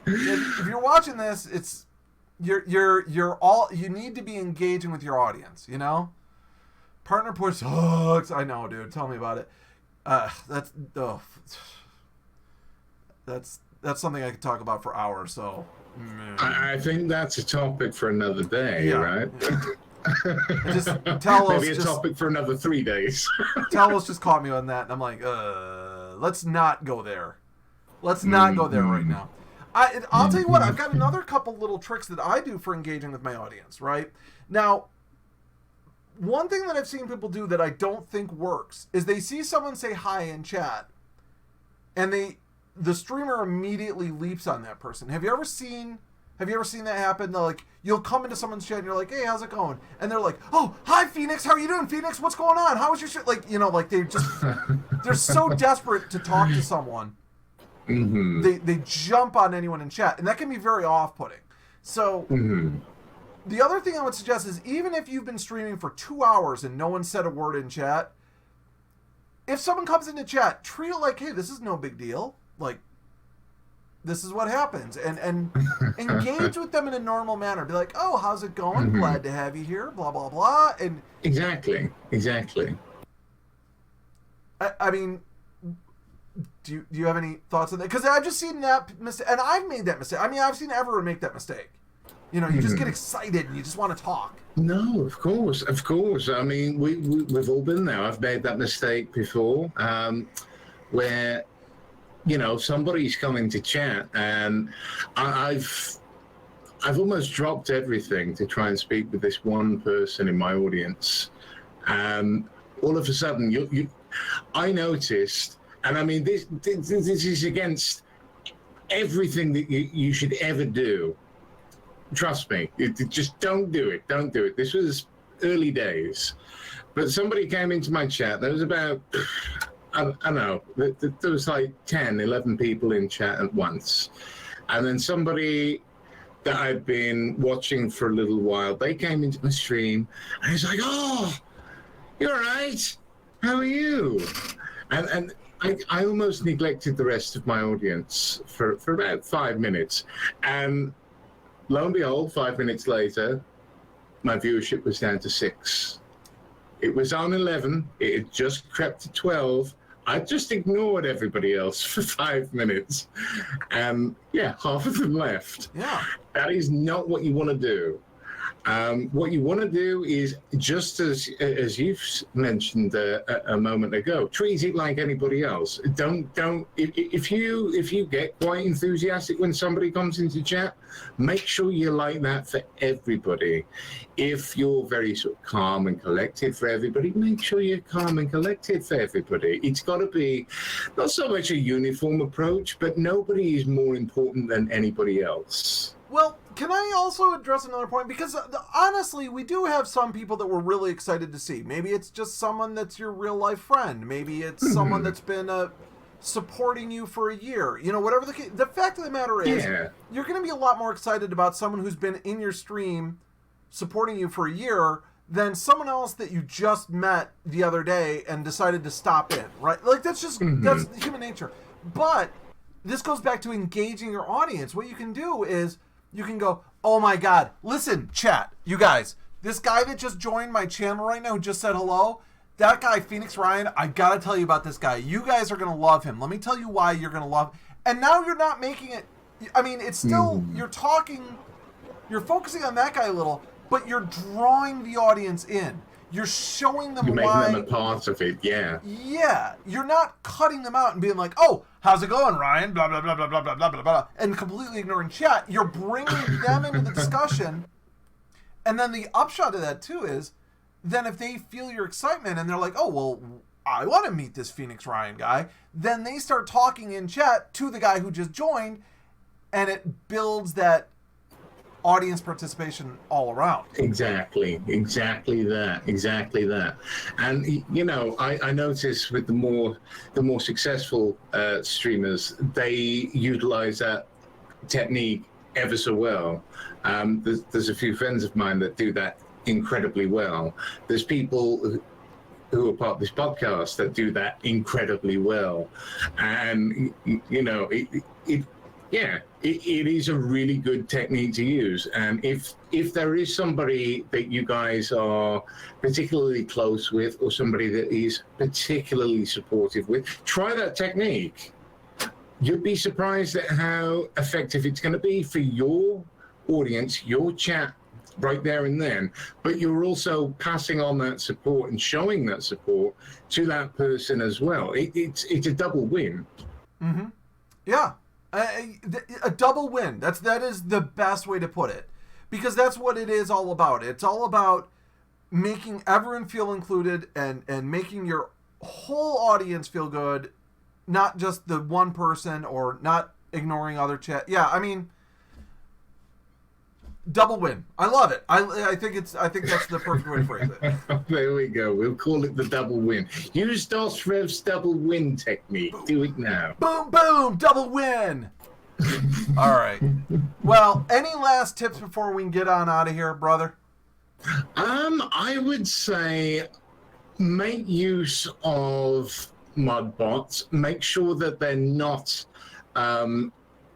If you're watching this, it's you're all, you need to be engaging with your audience, you know? Partner push sucks. I know, dude. Tell me about it. That's something I could talk about for hours. So I think that's a topic for another day, right? Yeah. Just tell us. Maybe a topic for another 3 days. Tell us just caught me on that, and I'm like, let's not go there. Let's not go there right now. I'll tell you what. I've got another couple little tricks that I do for engaging with my audience. Right now, one thing that I've seen people do that I don't think works is they see someone say hi in chat, and the streamer immediately leaps on that person. Have you ever seen that happen? Like, you'll come into someone's chat and you're like, hey, how's it going? And they're like, oh, hi, Phoenix. How are you doing, Phoenix? What's going on? How was your shit? Like, you know, like they're so desperate to talk to someone. They jump on anyone in chat, and that can be very off-putting. So the other thing I would suggest is, even if you've been streaming for 2 hours and no one said a word in chat, if someone comes into chat, treat it like, hey, this is no big deal. Like, this is what happens, and engage with them in a normal manner. Be like, oh, how's it going? Glad to have you here. Blah blah blah. And Exactly. I mean, do you have any thoughts on that? Because I've just seen that mistake, and I've made that mistake. I mean, I've seen everyone make that mistake. You know, you just get excited and you just want to talk. No, of course. I mean, we've all been there. I've made that mistake before, where, you know, somebody's coming to chat, and I've almost dropped everything to try and speak with this one person in my audience. All of a sudden, I noticed, and I mean, this is against everything that you should ever do. Trust me, just don't do it. Don't do it. This was early days. But somebody came into my chat. There was about, I don't know, there was like 10, 11 people in chat at once. And then somebody that I'd been watching for a little while, they came into my stream, and I was like, oh, you're all right. How are you? And I almost neglected the rest of my audience for about 5 minutes. And lo and behold, 5 minutes later, my viewership was down to 6. It was on 11. It had just crept to 12. I just ignored everybody else for 5 minutes. And yeah, half of them left. Yeah. That is not what you want to do. What you want to do is, just as you've mentioned a moment ago, treat it like anybody else. Don't. If you get quite enthusiastic when somebody comes into chat, make sure you're like that for everybody. If you're very sort of calm and collected for everybody, make sure you're calm and collected for everybody. It's got to be not so much a uniform approach, but nobody is more important than anybody else. Well, can I also address another point? Because honestly, we do have some people that we're really excited to see. Maybe it's just someone that's your real life friend. Maybe it's someone that's been supporting you for a year. You know, whatever the case. The fact of the matter is, you're going to be a lot more excited about someone who's been in your stream supporting you for a year than someone else that you just met the other day and decided to stop in, right? Like, that's just, that's human nature. But this goes back to engaging your audience. What you can do is, you can go, oh my God, listen, chat, you guys, this guy that just joined my channel right now who just said hello, that guy, Phoenix Ryan, I gotta tell you about this guy. You guys are gonna love him. Let me tell you why you're gonna love him. And now you're not making it, I mean, it's still, you're focusing on that guy a little, but you're drawing the audience in. You're showing them why. You're making them a part of it, yeah. Yeah. You're not cutting them out and being like, oh, how's it going, Ryan? Blah, blah, blah, blah, blah, blah, blah, blah, blah, and completely ignoring chat. You're bringing them into the discussion. And then the upshot of that, too, is then if they feel your excitement and they're like, oh, well, I want to meet this Phoenix Ryan guy, then they start talking in chat to the guy who just joined, and it builds that audience participation all around. Exactly that. And you know, I notice with the more successful streamers, they utilize that technique ever so well. There's a few friends of mine that do that incredibly well. There's people who are part of this podcast that do that incredibly well, and you know, it is a really good technique to use. And if there is somebody that you guys are particularly close with, or somebody that is particularly supportive with, try that technique. You'll be surprised at how effective it's going to be for your audience, your chat, right there and then. But you're also passing on that support and showing that support to that person as well. It's a double win. Mm-hmm. Yeah. A double win. That is the best way to put it, because that's what it is all about. It's all about making everyone feel included and making your whole audience feel good, not just the one person, or not ignoring other chat. Yeah, I mean, double win. I love it. I think that's the perfect way to phrase it. There we go. We'll call it the double win. Use Rev's double win technique. Boom. Do it now. Boom, boom, double win. All right. Well, any last tips before we can get on out of here, brother? I would say make use of mod bots. Make sure that they're not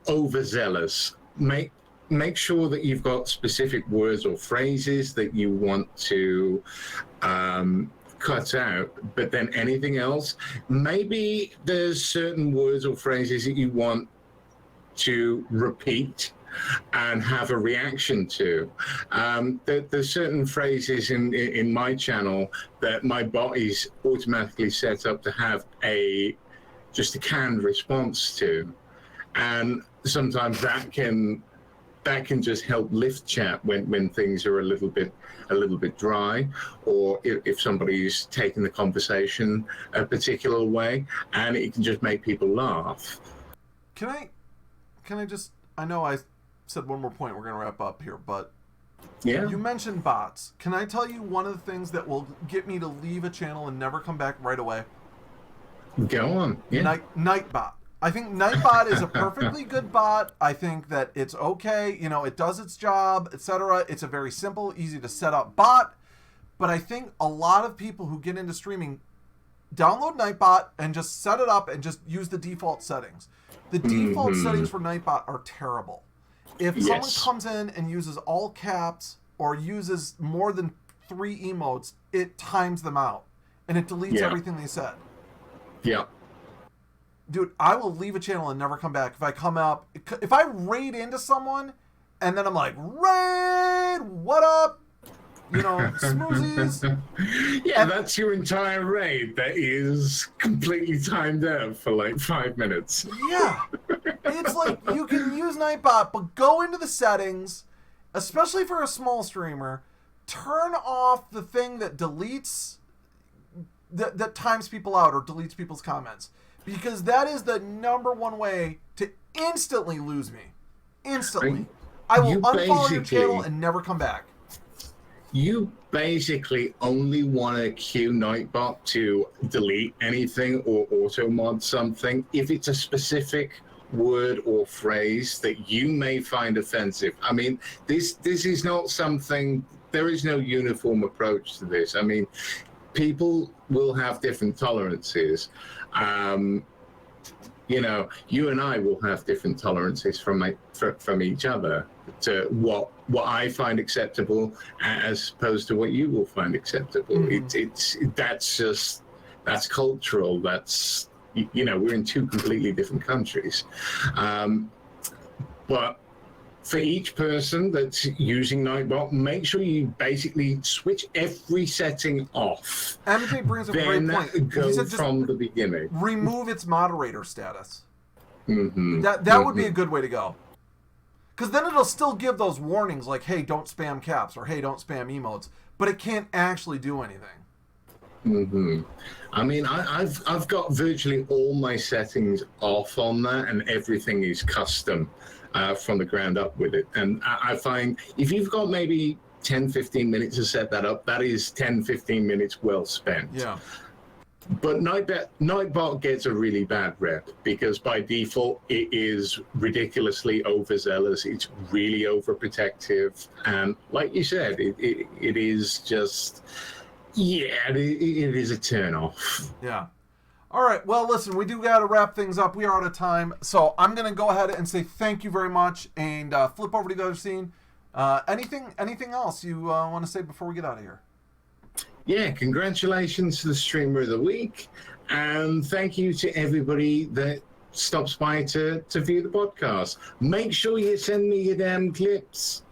overzealous. Make sure that you've got specific words or phrases that you want to cut out, but then anything else, maybe there's certain words or phrases that you want to repeat and have a reaction to. There's certain phrases in my channel that my bot is automatically set up to have just a canned response to, and sometimes that can just help lift chat when things are a little bit dry, or if somebody's taking the conversation a particular way, and it can just make people laugh. Can I just, I know I said one more point, we're going to wrap up here, but Yeah. you mentioned bots. Can I tell you one of the things that will get me to leave a channel and never come back right away? Go on. Yeah. Nightbot. I think Nightbot is a perfectly good bot. I think that it's okay. You know, it does its job, etc. It's a very simple, easy to set up bot. But I think a lot of people who get into streaming download Nightbot and just set it up and just use the default settings. The default settings for Nightbot are terrible. If someone comes in and uses all caps or uses more than 3 emotes, it times them out and it deletes everything they said. Yeah. Dude, I will leave a channel and never come back. If I come up, if I raid into someone and then I'm like, raid, what up? You know, smoothies. Yeah, that's your entire raid that is completely timed out for like 5 minutes. Yeah. It's like you can use Nightbot, but go into the settings, especially for a small streamer, turn off the thing that deletes, that times people out or deletes people's comments. Because that is the #1 way to instantly lose me. Instantly. I will unfollow your channel and never come back. You basically only want to cue Nightbot to delete anything or auto mod something if it's a specific word or phrase that you may find offensive. I mean, this is not something, there is no uniform approach to this. I mean, people will have different tolerances. You know, you and I will have different tolerances from each other to what I find acceptable as opposed to what you will find acceptable. That's cultural. That's, you know, we're in 2 completely different countries. But for each person that's using Nightbot, make sure you basically switch every setting off. MJ brings up a great point. Then go He said from the beginning. Remove its moderator status. That would be a good way to go. Because then it'll still give those warnings like, hey, don't spam caps, or hey, don't spam emotes, but it can't actually do anything. I mean, I've got virtually all my settings off on that, and everything is custom from the ground up with it. And I find if you've got maybe 10-15 minutes to set that up, that is 10-15 minutes well spent. Yeah. But Nightbot gets a really bad rep because by default it is ridiculously overzealous. It's really overprotective, and like you said, it is just, it is a turn off. Yeah. All right. Well, listen, we do got to wrap things up. We are out of time, so I'm gonna go ahead and say thank you very much, and flip over to the other scene. Anything else you want to say before we get out of here? Yeah, congratulations to the Streamer of the Week, and thank you to everybody that stops by to view the podcast. Make sure you send me your damn clips.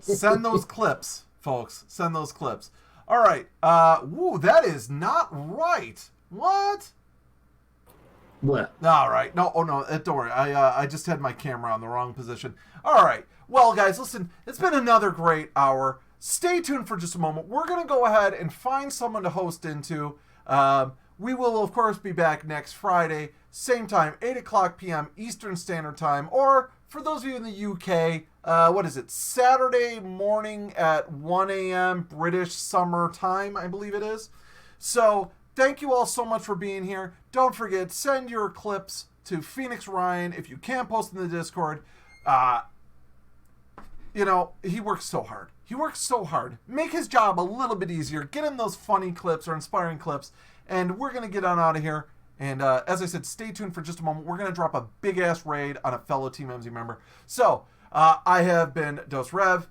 Send those clips, folks. Send those clips. All right. Woo, that is not right. What? What? All right. No, oh no, don't worry. I just had my camera on the wrong position. All right. Well, guys, listen, it's been another great hour. Stay tuned for just a moment. We're going to go ahead and find someone to host into. We will, of course, be back next Friday, same time, 8 o'clock p.m. Eastern Standard Time, or for those of you in the UK, what is it, Saturday morning at 1 a.m. British Summer Time, I believe it is. So thank you all so much for being here. Don't forget, send your clips to Phoenix Ryan if you can post in the Discord. You know, he works so hard. He works so hard. Make his job a little bit easier. Get him those funny clips or inspiring clips. And we're going to get on out of here. And as I said, stay tuned for just a moment. We're going to drop a big-ass raid on a fellow TeamEmmsie member. So, I have been Dos Rev,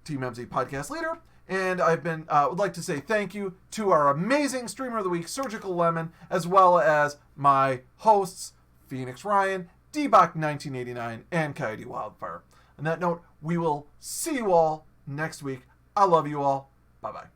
TeamEmmsie podcast leader, and I've been would like to say thank you to our amazing streamer of the week, SurgicalLemon, as well as my hosts, Phoenix Ryan, Dbach1989, and Coyote Wildfire. On that note, we will see you all next week. I love you all. Bye-bye.